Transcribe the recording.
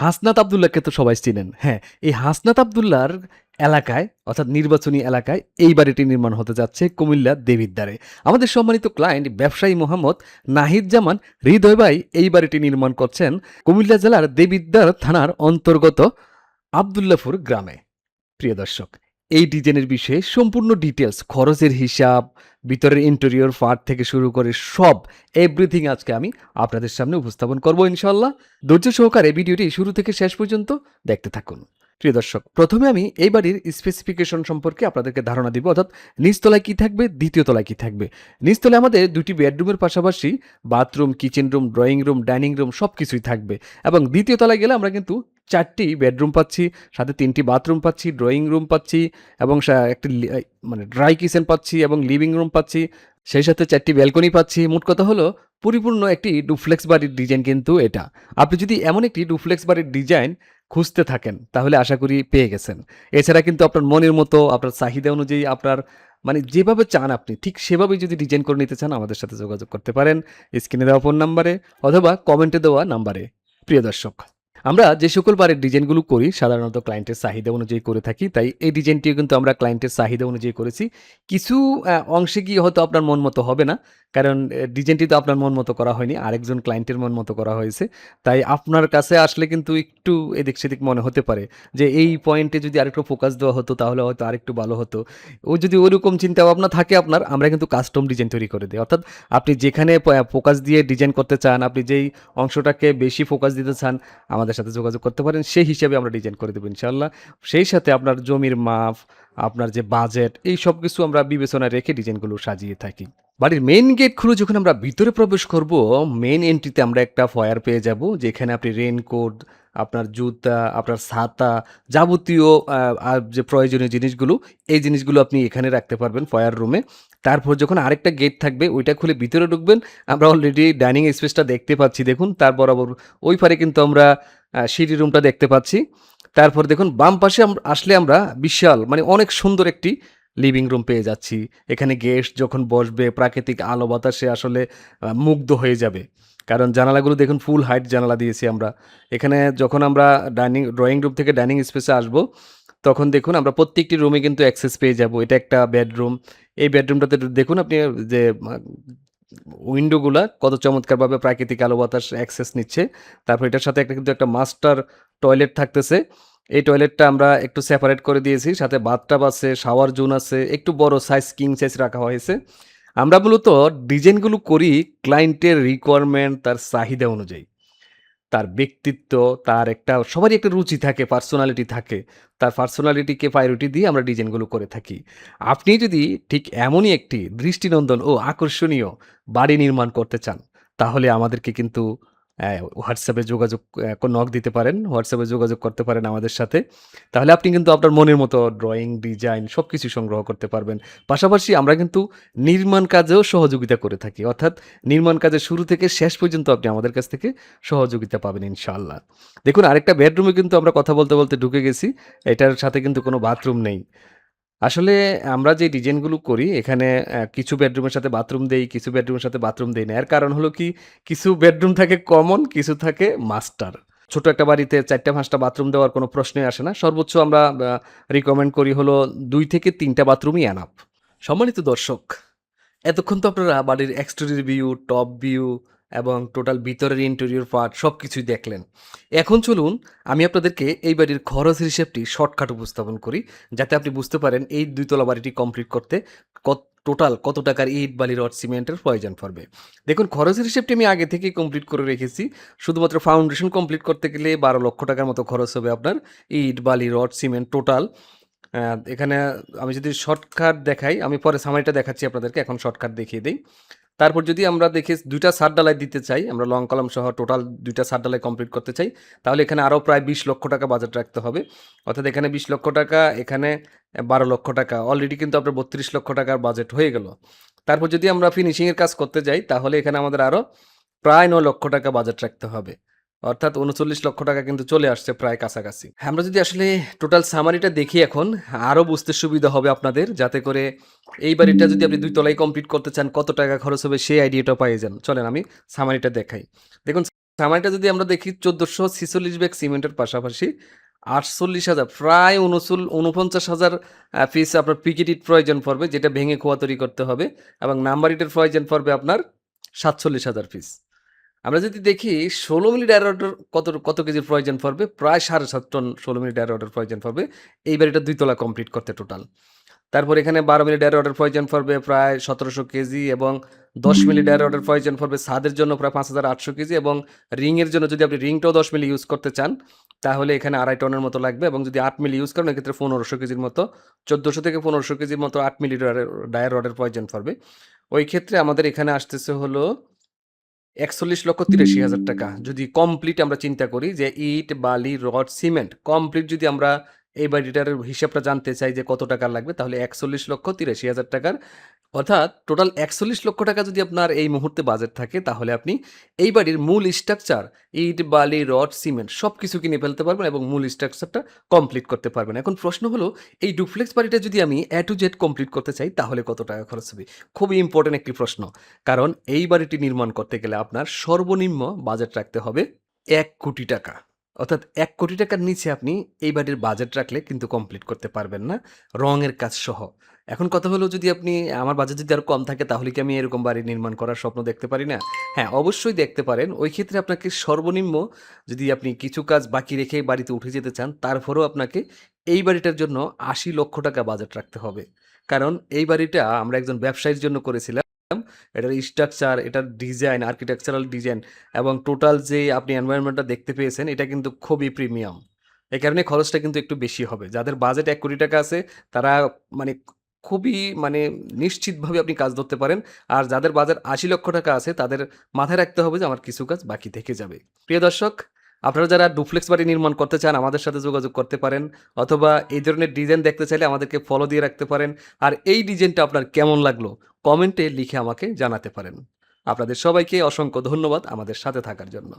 হাসনাত আব্দুল্লাহকে তো সবাই চিনেন। হ্যাঁ, এই হাসনাত আব্দুল্লাহর এলাকায় অর্থাৎ নির্বাচনী এলাকায় এই বাড়িটি নির্মাণ হতে যাচ্ছে কুমিল্লা দেবিদ্বারে। আমাদের সম্মানিত ক্লায়েন্ট ব্যবসায়ী মোহাম্মদ নাহিদ জামান হৃদয় ভাই এই বাড়িটি নির্মাণ করছেন কুমিল্লা জেলার দেবিদ্বার থানার অন্তর্গত আব্দুল্লাপুর গ্রামে। প্রিয় দর্শক, এই ডিজাইনের বিষয়ে সম্পূর্ণ ডিটেলস, খরচের হিসাব, ভিতরের ইন্টেরিয়র পার্ট থেকে শুরু করে সব এভরিথিং আজকে আমি আপনাদের সামনে উপস্থাপন করব ইনশাল্লাহ। ধৈর্য সহকারে ভিডিওটি শুরু থেকে শেষ পর্যন্ত দেখতে থাকুন। প্রিয় দর্শক, প্রথমে আমি এই বাড়ির স্পেসিফিকেশন সম্পর্কে আপনাদেরকে ধারণা দিব, অর্থাৎ নিচতলায় কি থাকবে, দ্বিতীয় তলায় কি থাকবে। নিচতলায় আমাদের দুটি বেডরুমের পাশাপাশি bathroom, kitchen room, drawing room, dining room সব কিছুই থাকবে। এবং দ্বিতীয় তলায় গেলে আমরা কিন্তু 4টি বেডরুম পাচ্ছি, সাথে 3টি বাথরুম পাচ্ছি, ড্রয়িং রুম পাচ্ছি এবং একটি মানে ড্রাই কিচেন পাচ্ছি এবং লিভিং রুম পাচ্ছি, সেই সাথে 4টি ব্যালকনি পাচ্ছি। মোট কথা হলো পরিপূর্ণ একটি ডুপ্লেক্স বাড়ির ডিজাইন কিন্তু এটা। আপনি যদি এমন একটি ডুপ্লেক্স বাড়ির ডিজাইন খুঁজতে থাকেন তাহলে আশা করি পেয়ে গেছেন। এছাড়া কিন্তু আপনার মনের মতো, আপনার চাহিদা অনুযায়ী, আপনার মানে যেভাবে চান আপনি ঠিক সেভাবেই যদি ডিজাইন করে নিতে চান আমাদের সাথে যোগাযোগ করতে পারেন স্ক্রিনে দেওয়া ফোন নাম্বারে অথবা কমেন্টে দেওয়া নাম্বারে। প্রিয় দর্শক, আমরা যে সকল বাড়ির ডিজাইনগুলো করি সাধারণত ক্লায়েন্টের চাহিদা অনুযায়ী করে থাকি, তাই এই ডিজাইনটিও কিন্তু আমরা ক্লায়েন্টের চাহিদা অনুযায়ী করেছি। কিছু অংশে গিয়ে হয়তো আপনার মন মতো হবে না, কারণ ডিজাইনটি তো আপনার মন মতো করা হয়নি, আরেকজন ক্লায়েন্টের মন মতো করা হয়েছে। তাই আপনার কাছে আসলে কিন্তু একটু এদিক সেদিক মনে হতে পারে যে এই পয়েন্টে যদি আরেকটু ফোকাস দেওয়া হতো তাহলে হয়তো আরেকটু ভালো হতো। ও যদি ওইরকম চিন্তা ভাবনা থাকে আপনার, আমরা কিন্তু কাস্টম ডিজাইন তৈরি করে দিই। অর্থাৎ আপনি যেখানে ফোকাস দিয়ে ডিজাইন করতে চান, আপনি যেই অংশটাকে বেশি ফোকাস দিতে চান আমাদের সাথে যোগাযোগ করতে পারেন, সেই হিসেবে আমরা ডিজাইন করে দেবো ইনশাআল্লাহ। সেই সাথে আপনার জমির মাপ, আপনার যে বাজেট, এই সব কিছু আমরা বিবেচনায় রেখে ডিজাইনগুলো সাজিয়ে থাকি। বাড়ির মেইন গেট খুলে যখন আমরা ভিতরে প্রবেশ করব, মেইন এন্ট্রিতে আমরা একটা ফয়ার পেয়ে যাব, যেখানে আপনি রেইনকোট, আপনার জুতা, আপনার ছাতা, যাবতীয় যে প্রয়োজনীয় জিনিসগুলো, এই জিনিসগুলো আপনি এখানে রাখতে পারবেন ফয়ার রুমে। তারপর যখন আরেকটা গেট থাকবে ওইটা খুলে ভিতরে ঢুকবেন, আমরা অলরেডি ডাইনিং স্পেসটা দেখতে পাচ্ছি, দেখুন তার বরাবর ওই পারে কিন্তু আমরা সিঁড়ি রুমটা দেখতে পাচ্ছি। তারপর দেখুন বাম পাশে আসলে আমরা বিশাল মানে অনেক সুন্দর একটি লিভিং রুম পেয়ে যাচ্ছি। এখানে গেস্ট যখন বসবে প্রাকৃতিক আলো বাতাসে আসলে মুগ্ধ হয়ে যাবে। কারণ জানালাগুলো দেখুন ফুল হাইট জানালা দিয়েছি আমরা। এখানে যখন আমরা ড্রয়িং রুম থেকে ডাইনিং স্পেসে আসবো, তখন দেখুন আমরা প্রত্যেকটি রুমে কিন্তু অ্যাক্সেস পেয়ে যাবো। এটা একটা বেডরুম। এই বেডরুমটাতে দেখুন আপনি যে উইন্ডোগুলা কত চমৎকারভাবে প্রাকৃতিক আলো বাতাস অ্যাক্সেস নিচ্ছে। তারপর এটার সাথে কিন্তু একটা মাস্টার টয়লেট থাকতেছে। এই টয়লেটটা আমরা একটু সেপারেট করে দিয়েছি। সাথে বাথটাব আছে, শাওয়ার জোন আছে, একটু বড় সাইজ কিং সাইজ রাখা হয়েছে। আমরা মূলত ডিজাইনগুলো করি ক্লায়েন্টের রিকোয়ারমেন্ট, তার চাহিদা অনুযায়ী। তার ব্যক্তিত্ব, তার একটা সবারই একটা রুচি থাকে, পার্সোনালিটি থাকে। তার পার্সোনালিটিকে প্রায়োরিটি দিয়ে আমরা ডিজাইনগুলো করে থাকি। আপনি যদি ঠিক এমনই একটি দৃষ্টিনন্দন ও আকর্ষণীয় বাড়ি নির্মাণ করতে চান, তাহলে আমাদেরকে কিন্তু হোয়াটসঅ্যাপে যোগাযোগ নক দিতে পারেন। হোয়াটসঅ্যাপে যোগাযোগ করতে পারেন আমাদের সাথে। তাহলে আপনি কিন্তু আপনার মনের মতো ড্রয়িং, ডিজাইন সবকিছু সংগ্রহ করতে পারবেন। পাশাপাশি আমরা কিন্তু নির্মাণ কাজেও সহযোগিতা করে থাকি। অর্থাৎ নির্মাণ কাজের শুরু থেকে শেষ পর্যন্ত আপনি আমাদের কাছ থেকে সহযোগিতা পাবেন ইনশাআল্লাহ। দেখুন আরেকটা বেডরুমে কিন্তু আমরা কথা বলতে, বলতে ঢুকে গেছি। এটার সাথে কিন্তু কোনো বাথরুম নেই। আসলে আমরা যে ডিজাইনগুলো করি এখানে কিছু বেডরুমের সাথে বাথরুম দেই, কিছু বেডরুমের সাথে বাথরুম দেই না। এর কারণ হলো কি, কিছু বেডরুম থাকে কমন, কিছু থাকে মাস্টার। ছোট একটা বাড়িতে ৪টা ৫টা বাথরুম দেওয়ার কোনো প্রশ্নই আসে না। সর্বোচ্চ আমরা রিকমেন্ড করি হলো ২ থেকে ৩টা বাথরুমই এনাফ। সম্মানিত দর্শক, এতক্ষণ তো আপনারা বাড়ির এক্সটেরিয়র ভিউ, টপ ভিউ এবং টোটাল ভিতরের ইন্টেরিয়র পার্ট সবকিছুই দেখলেন। এখন চলুন আমি আপনাদেরকে এই বাড়ির খরচের হিসেবটি শর্টকাট উপস্থাপন করি, যাতে আপনি বুঝতে পারেন এই ২ তলা বাড়িটি কমপ্লিট করতে টোটাল কত টাকার ইট, বালি, রড, সিমেন্টের প্রয়োজন পড়বে। দেখুন খরচের হিসেবটি আমি আগে থেকেই কমপ্লিট করে রেখেছি। শুধুমাত্র ফাউন্ডেশন কমপ্লিট করতে গেলে ১২ লক্ষ টাকার মতো খরচ হবে আপনার। ইট, বালি, রড, সিমেন্ট টোটাল এখানে আমি যদি শর্টকাট দেখাই, আমি পরে সামারিটা দেখাচ্ছি আপনাদেরকে, এখন শর্টকাট দেখিয়ে দেই। তারপর যদি আমরা দেখি ২টা ছাদ ঢালাই দিতে চাই, আমরা লং কলাম সহ টোটাল ২টা ছাদ ঢালাই কমপ্লিট করতে চাই, তাহলে এখানে আরও প্রায় ২০ লক্ষ টাকা বাজেট রাখতে হবে। অর্থাৎ এখানে ২০ লক্ষ টাকা, এখানে ১২ লক্ষ টাকা, অলরেডি কিন্তু আপনার ৩২ লক্ষ টাকার বাজেট হয়ে গেল। তারপর যদি আমরা ফিনিশিংয়ের কাজ করতে যাই, তাহলে এখানে আমাদের আরও প্রায় ৯ লক্ষ টাকা বাজেট রাখতে হবে। অর্থাৎ ৩৯ লক্ষ টাকা কিন্তু চলে আসছে প্রায় কাছাকাছি। আমরা যদি আসলে টোটাল সামারিটা দেখি এখন, আরও বুঝতে সুবিধা হবে আপনাদের, যাতে করে এই বাড়িটা যদি আপনি ২ তলায় কমপ্লিট করতে চান কত টাকা খরচ হবে সেই আইডিয়াটা পেয়ে যান। চলেন আমি সামারিটা দেখাই। দেখুন সময়টা যদি আমরা দেখি ১৪৪৬ ব্যাগ সিমেন্টের পাশাপাশি ৪৮,০০০ প্রায় ৪৯,০০০ পিস আপনার পিকেট ইট প্রয়োজন পড়বে, যেটা ভেঙে খোয়া তৈরি করতে হবে, এবং নাম্বার ইটের প্রয়োজন পড়বে আপনার ৪৭,০০০ পিস। আমরা যদি দেখি ১৬ মিলি ডায়ার রডের কত কেজির প্রয়োজন পড়বে, প্রায় ৭.৫ টন ১৬ মিলি ডায়ার রডের প্রয়োজন পড়বে এই বাড়িটা ২ তলা কমপ্লিট করতে টোটাল। তারপর এখানে ১২ মিলি ডায়ার রডের প্রয়োজন পড়বে প্রায় ১৭০০ কেজি, এবং ১০ মিলি ডায়ার রডের প্রয়োজন পড়বে ছাদের জন্য প্রায় ৫,৮০০ কেজি, এবং রিংয়ের জন্য যদি আপনি রিংটাও ১০ মিলি ইউজ করতে চান তাহলে এখানে ২.৫ টনের মতো লাগবে, এবং যদি ৮ মিলি ইউজ করেন এক্ষেত্রে ১৫০০ কেজির মতো, ১৪০০ থেকে ১৫০০ কেজির মতো ৮ মিলি ডায়ার রডের প্রয়োজন পড়বে। ওই ক্ষেত্রে আমাদের এখানে আসতেছে হলো ৪১,৮৩,০০০ টাকা। যদি কমপ্লিট আমরা চিন্তা করি যে ইট, বালি, রড, সিমেন্ট কমপ্লিট যদি আমরা এই বাড়িটার হিসাবটা জানতে চাই যে কত টাকা লাগবে, তাহলে ৪১,৮৩,০০০ টাকার, অর্থাৎ টোটাল ৪১ লক্ষ টাকা যদি আপনার এই মুহূর্তে বাজেট থাকে তাহলে আপনি এই বাড়ির মূল স্ট্রাকচার ইট, বালি, রড, সিমেন্ট সবকিছু কিনে ফেলতে পারবেন এবং মূল স্ট্রাকচারটা কমপ্লিট করতে পারবেন। এখন প্রশ্ন হলো, এই ডুপ্লেক্স বাড়িটা যদি আমি A to Z কমপ্লিট করতে চাই তাহলে কত টাকা খরচ হবে? খুবই ইম্পর্টেন্ট একটি প্রশ্ন। কারণ এই বাড়িটি নির্মাণ করতে গেলে আপনার সর্বনিম্ন বাজেট রাখতে হবে ১,০০,০০,০০০ টাকা। অর্থাৎ ১,০০,০০,০০০ টাকার নিচে আপনি এই বাড়ির বাজেট রাখলে কিন্তু কমপ্লিট করতে পারবেন না, রঙের কাজ সহ। এখন কথা হলো, যদি আপনি আমার বাজেট যদি আরো কম থাকে তাহলে কি আমি এরকম বাড়ি নির্মাণ করার স্বপ্ন দেখতে পারি না? হ্যাঁ, অবশ্যই দেখতে পারেন। ওই ক্ষেত্রে আপনাকে সর্বনিম্ন, যদি আপনি কিছু কাজ বাকি রেখে বাড়িতে উঠে যেতে চান, তারপরেও আপনাকে এই বাড়িটার জন্য ৮০,০০,০০০ টাকা বাজেট রাখতে হবে। কারণ এই বাড়িটা আমরা একজন ব্যবসায়ীর জন্য করেছিলাম। এটার স্ট্রাকচার, এটার ডিজাইন, আর্কিটেকচারাল ডিজাইন এবং টোটাল যে আপনি এনভায়রনমেন্টটা দেখতে পেয়েছেন, এটা কিন্তু খুবই প্রিমিয়াম। এই কারণে খরচটা কিন্তু একটু বেশি হবে। যাদের বাজেট ১,০০,০০,০০০ টাকা আছে তারা মানে খুবই মানে নিশ্চিতভাবে আপনি কাজ ধরতে পারেন। আর যাদের বাজেট ৮০,০০,০০০ টাকা আছে তাদের মাথায় রাখতে হবে যে আমার কিছু কাজ বাকি থেকে যাবে। প্রিয় দর্শক, আপনারা যারা ডুপ্লেক্স বাড়ি নির্মাণ করতে চান আমাদের সাথে যোগাযোগ করতে পারেন, অথবা এই ধরনের ডিজাইন দেখতে চাইলে আমাদেরকে ফলো দিয়ে রাখতে পারেন। আর এই ডিজাইনটা আপনার কেমন লাগলো কমেন্টে লিখে আমাকে জানাতে পারেন। আপনাদের সবাইকে অসংখ্য ধন্যবাদ আমাদের সাথে থাকার জন্য।